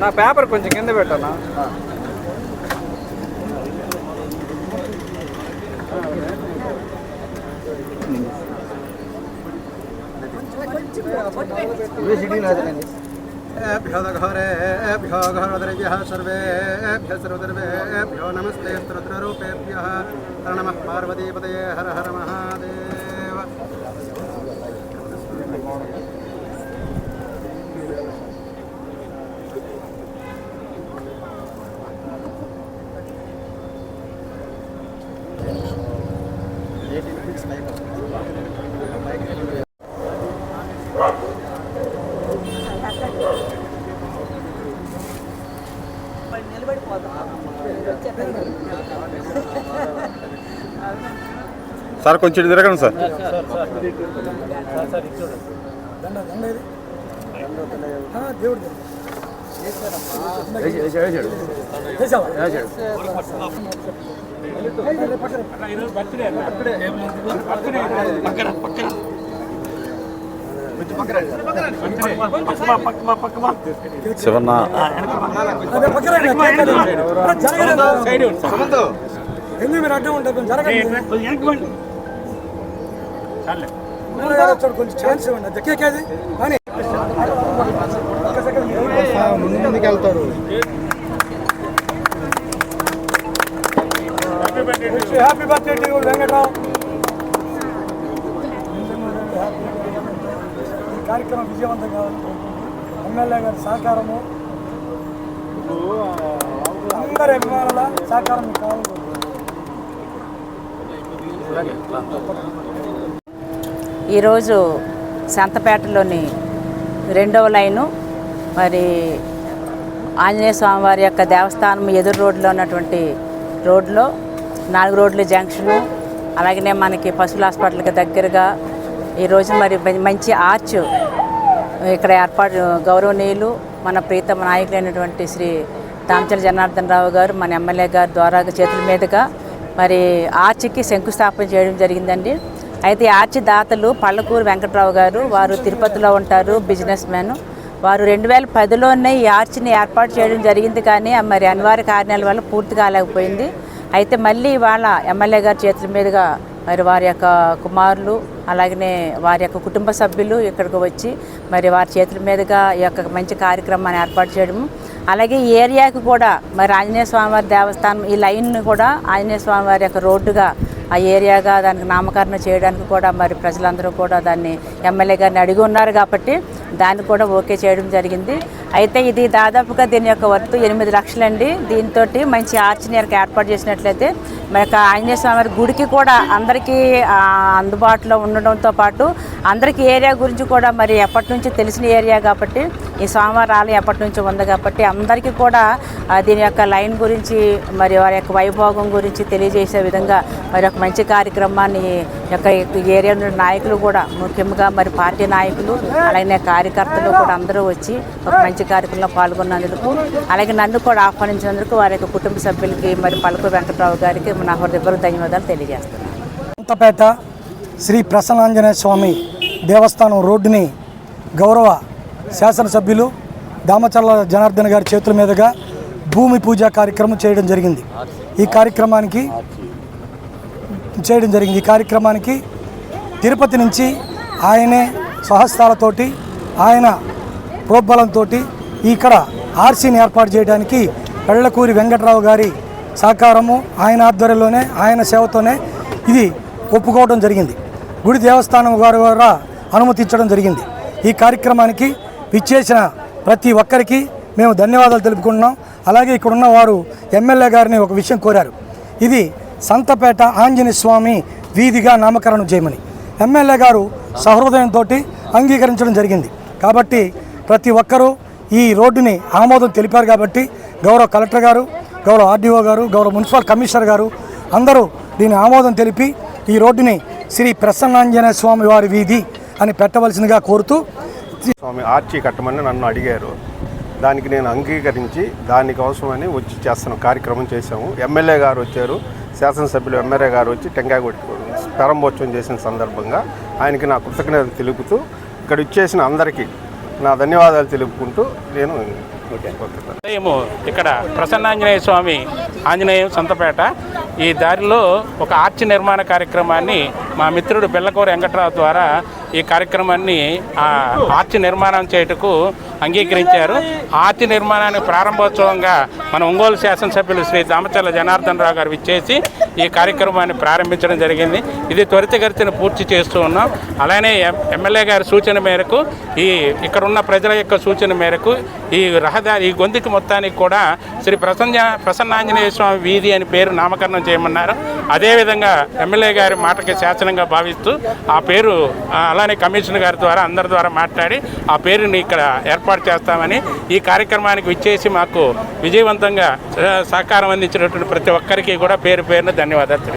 నా పేపర్ కొంచెం కింద పెట్టానా. घोरेभ्यो घोरद्रव्यः सर्वेभ्यः सर्वद्रव्येभ्यो नमस्ते स्तोत्ररूपेभ्यः नमः पार्वतीपतये हर हर महादेव. సార్ కొంచెం తిరగండి సార్. శివన్న ఎందుకు మీరు అడ్డం ఉంటారు? కొంచెం ఛాన్స్ ఇవ్వండి. దక్కేది కానీ ముందుకు వెళ్తారు. Happy birthday to Venkatrao. ఈ కార్యక్రమం విజయవంతం కావాలి. ఎమ్మెల్యే గారి సహకారము, అందరి అభిమానుల సహకారం కావాలి. ఈరోజు సంతపేటలోని 2వ లైను మరి ఆంజనేయ స్వామివారి యొక్క దేవస్థానం ఎదురు రోడ్లో ఉన్నటువంటి రోడ్లో 4 రోడ్ల జంక్షను, అలాగనే మనకి పశువుల హాస్పిటల్కి దగ్గరగా ఈరోజు మరి మంచి ఆర్చ్ ఇక్కడ ఏర్పాటు గౌరవనీయులు మన ప్రీతమ నాయకులైనటువంటి శ్రీ దామచర్ల జనార్దన్ రావు గారు మన ఎమ్మెల్యే గారి ద్వారా చేతుల మీదుగా మరి ఆర్చ్కి శంకుస్థాపన చేయడం జరిగిందండి. అయితే ఆర్చి దాతలు పళ్ళకూరు వెంకట్రావు గారు, వారు తిరుపతిలో ఉంటారు, బిజినెస్ మ్యాన్. వారు 2010లోనే ఈ ఆర్చిని ఏర్పాటు చేయడం జరిగింది, కానీ మరి అనివార్య కారణాల వల్ల పూర్తి కాలేకపోయింది. అయితే మళ్ళీ వాళ్ళ ఎమ్మెల్యే గారి చేతుల మీదుగా మరి వారి యొక్క కుమారులు అలాగనే వారి యొక్క కుటుంబ సభ్యులు ఇక్కడికి వచ్చి మరి వారి చేతుల మీదుగా ఈ యొక్క మంచి కార్యక్రమాన్ని ఏర్పాటు చేయడము, అలాగే ఈ ఏరియాకి కూడా మరి ఆంజనేయ స్వామివారి దేవస్థానం ఈ లైన్ను కూడా ఆంజనేయ స్వామివారి యొక్క రోడ్డుగా ఆ ఏరియాగా దానికి నామకరణ చేయడానికి కూడా మరి ప్రజలందరూ కూడా దాన్ని ఎమ్మెల్యే గారిని అడిగి ఉన్నారు కాబట్టి దాన్ని కూడా ఓకే చేయడం జరిగింది. అయితే ఇది దాదాపుగా దీని యొక్క వర్త్ 8 లక్షలండి. దీంతో మంచి ఆర్చిని ఏర్పాటు చేసినట్లయితే మరి ఆంజనేయ స్వామి గుడికి కూడా అందరికీ అందుబాటులో ఉండడంతో పాటు అందరికీ ఏరియా గురించి కూడా మరి ఎప్పటి నుంచి తెలిసిన ఏరియా కాబట్టి ఈ స్వామివారి ఆలయం ఎప్పటి నుంచి ఉంది కాబట్టి అందరికీ కూడా దీని యొక్క లైన్ గురించి మరి వారి యొక్క వైభోగం గురించి తెలియజేసే విధంగా మరి ఒక మంచి కార్యక్రమాన్ని యొక్క ఏరియా నాయకులు కూడా ముఖ్యంగా మరి పార్టీ నాయకులు అలాగే కార్యకర్తలు కూడా అందరూ వచ్చి ఒక మంచి కార్యక్రమంలో పాల్గొన్నందుకు అలాగే నన్ను కూడా ఆహ్వానించినందుకు వారి యొక్క కుటుంబ సభ్యులకి మరి పళ్ళకూరు వెంకట్రావు గారికి నా హృదయపూర్వక ధన్యవాదాలు తెలియజేస్తున్నాను. సంతపేట శ్రీ ప్రసన్నాంజనేయ స్వామి దేవస్థానం రోడ్డుని గౌరవ శాసనసభ్యులు దామచర్ల జనార్దన్ గారి చేతుల మీదుగా భూమి పూజ కార్యక్రమం చేయడం జరిగింది. ఈ కార్యక్రమానికి తిరుపతి నుంచి ఆయనే స్వహస్తాలతోటి ఆయన ప్రోద్బలంతో ఇక్కడ ఆర్సీని ఏర్పాటు చేయడానికి పళ్ళకూరి వెంకట్రావు గారి సహకారము, ఆయన ఆధ్వర్యంలోనే ఆయన సేవతోనే ఇది ఒప్పుకోవడం జరిగింది. గుడి దేవస్థానం వారి ద్వారా అనుమతించడం జరిగింది. ఈ కార్యక్రమానికి విచ్చేసిన ప్రతి ఒక్కరికి మేము ధన్యవాదాలు తెలుపుకుంటున్నాం. అలాగే ఇక్కడున్న వారు ఎమ్మెల్యే గారిని ఒక విషయం కోరారు, ఇది సంతపేట ఆంజనేయ స్వామి వీధిగా నామకరణం చేయమని. ఎమ్మెల్యే గారు సహృదయంతో అంగీకరించడం జరిగింది. కాబట్టి ప్రతి ఒక్కరూ ఈ రోడ్డుని ఆమోదం తెలిపారు. కాబట్టి గౌరవ కలెక్టర్ గారు, గౌరవ ఆర్డీఓ గారు, గౌరవ మున్సిపల్ కమిషనర్ గారు అందరూ దీని ఆమోదం తెలిపి ఈ రోడ్డుని శ్రీ ప్రసన్నాంజనేయ స్వామి వారి వీధి అని పెట్టవలసిందిగా కోరుతూ స్వామి ఆర్చి కట్టమని నన్ను అడిగారు. దానికి నేను అంగీకరించి దానికోసమని వచ్చి చేస్తున్న కార్యక్రమం చేశాము. ఎమ్మెల్యే గారు వచ్చారు, శాసనసభ్యులు ఎమ్మెల్యే గారు వచ్చి టెంకాయ కొట్టి ప్రారంభోత్సవం చేసిన సందర్భంగా ఆయనకి నా కృతజ్ఞతలు తెలుపుతూ ఇక్కడ ఇచ్చేసిన అందరికీ నా ధన్యవాదాలు తెలుపుకుంటూ నేను ఇక్కడ ప్రసన్నాంజనేయ స్వామి ఆంజనేయం సంతపేట ఈ దారిలో ఒక ఆర్చి నిర్మాణ కార్యక్రమాన్ని మా మిత్రుడు బెల్లకూర వెంకట్రావు ద్వారా ఈ కార్యక్రమాన్ని ఆర్చి నిర్మాణం చేయటకు అంగీకరించారు. ఆర్చి నిర్మాణానికి ప్రారంభోత్సవంగా మన ఒంగోలు శాసనసభ్యులు శ్రీ దామచర్ల జనార్దన్ రావు గారు విచ్చేసి ఈ కార్యక్రమాన్ని ప్రారంభించడం జరిగింది. ఇది త్వరితగతిన పూర్తి చేస్తూ ఉన్నాం. అలానే ఎమ్మెల్యే గారి సూచన మేరకు ఇక్కడ ఉన్న ప్రజల యొక్క సూచన మేరకు ఈ రహదారి ఈ గొంతుకి మొత్తానికి కూడా శ్రీ ప్రసన్నాంజనేయ స్వామి వీధి అని పేరు నామకరణం చేయమన్నారు. అదేవిధంగా ఎమ్మెల్యే గారి మాటకి శాసనంగా భావిస్తూ ఆ పేరు అలానే కమిషనర్ గారి ద్వారా అందరి ద్వారా మాట్లాడి ఆ పేరుని ఇక్కడ ఏర్పాటు చేస్తామని ఈ కార్యక్రమానికి విచ్చేసి మాకు విజయవంతంగా సహకారం అందించినటువంటి ప్రతి ఒక్కరికి కూడా పేరు పేరున ధన్యవాదాలు.